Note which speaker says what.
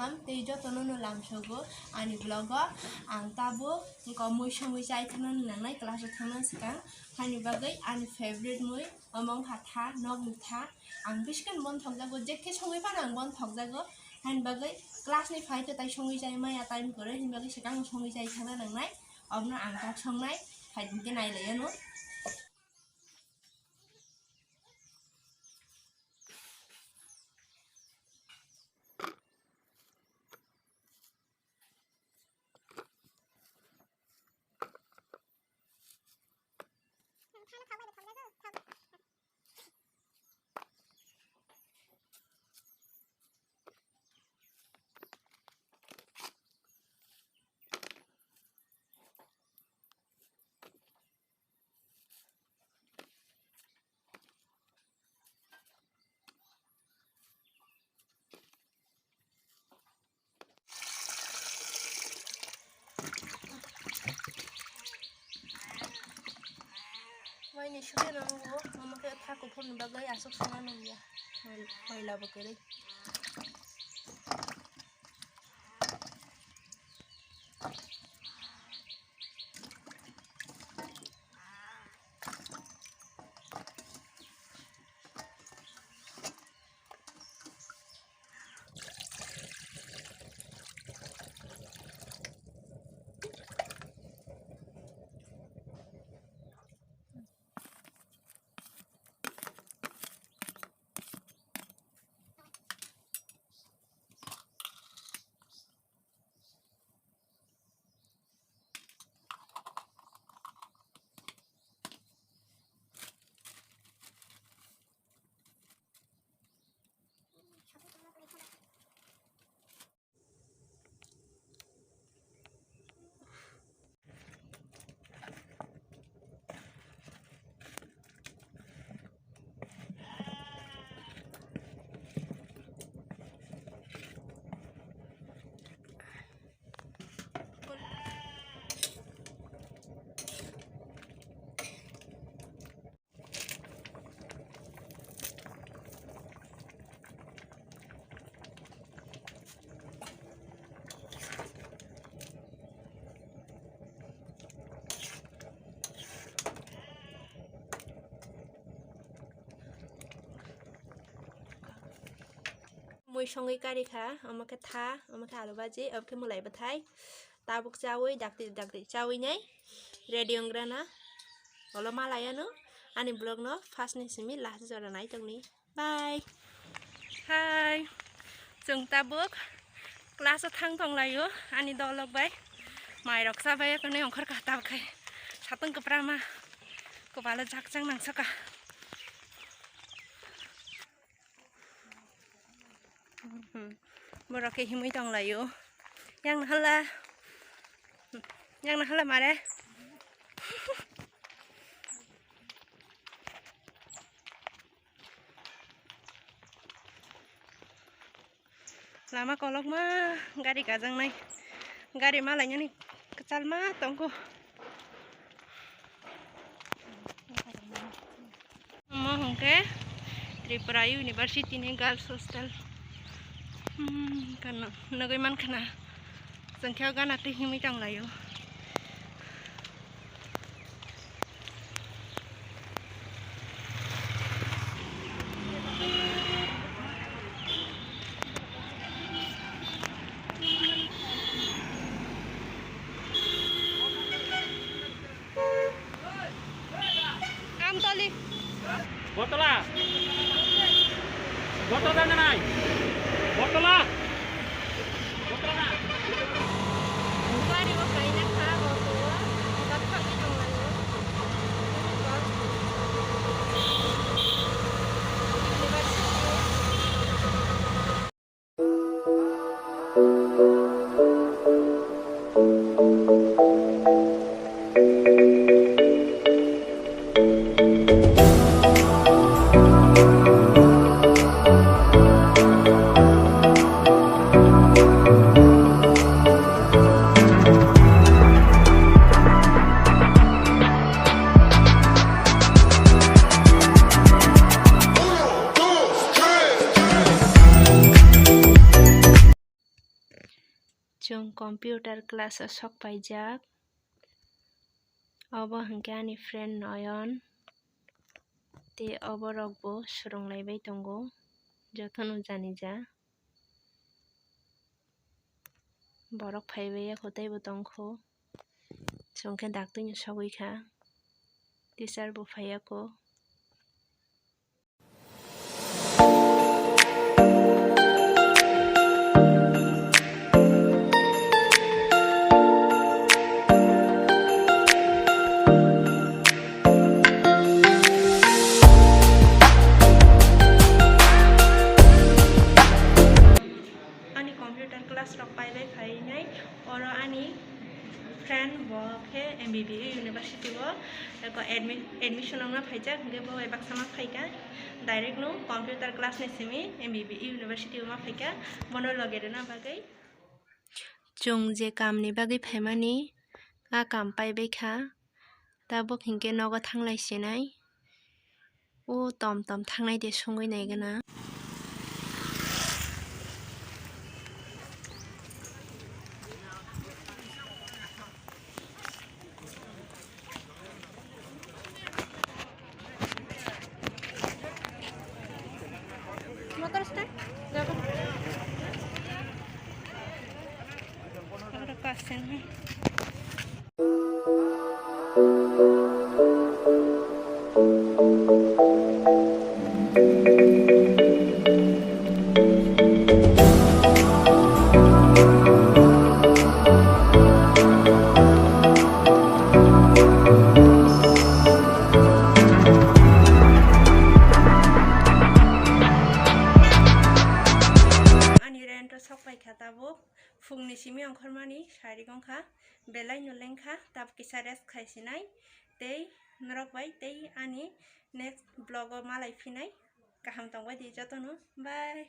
Speaker 1: paham tei jotono no lamsogo ani vlog o ang tabo mui songui chai thano nangnai class o thangna sikang hani bagai ani favorite mui among hatha nog mutha ang biskan bon thokjago jekhe songui pan ang bon thokjago hani bagai class ni phai to tai songui chai maya time kore hani bagai sikang songui chai thangna nangnai obno ang ta songnai phai dinke nailai no Ini sudah nunggu, mama kayak takut pun bagai asuk sana nunggu ya, mau laba kiri. Mui songai kari kha amake tha amake alu baji abke mulai bathai tabuk chawi dakti chawi nai ready ongrana olo malaya no ani blog no first ni simi last jora nai tongni bye hi jong tabuk class o thang thong layo ani dolok bai mai roksa bai kone ongkhar ka tab khai satang kaprama ko bala jakjang nangsaka Morake himui tong layo yang nahala mare lama kolok mah gari kajang nai gari malanya nih kecal mah tongku mau ke Tripura University nih girls hostel karena nagai man kena sengkau kan ati himi tang layo am toli botola nai botola Bari mo kayo na ka botola dapat itong layo जों computer class sok paijak obo hingke ani friend Noyon te obo rokbo soronglaibai tongo jotono janija borok phaibai kotai bo tongkho chongke daktui sogoi kha teacher bo phaiyako computer class rok paibai phainai oro ani friend bo khe MBB University bo eko admission ongna phaijak hingke bo baksama phaika direct no computer class ni simi MBB University ma phaika bono loge rena bagai chung je kam ni bagai phaimani a kam paibai kha tabo hingke nogo thanglai sinai o tom thangnai de songoi nai gana motor stand jago agora passen sok paikha tabo fungni simi ongkhormani sari gongkha belai nolengkha tab kisa rest khaisinai tei norok bai tei ani next vlog o malai phinai kaham tongbai di jotono bye.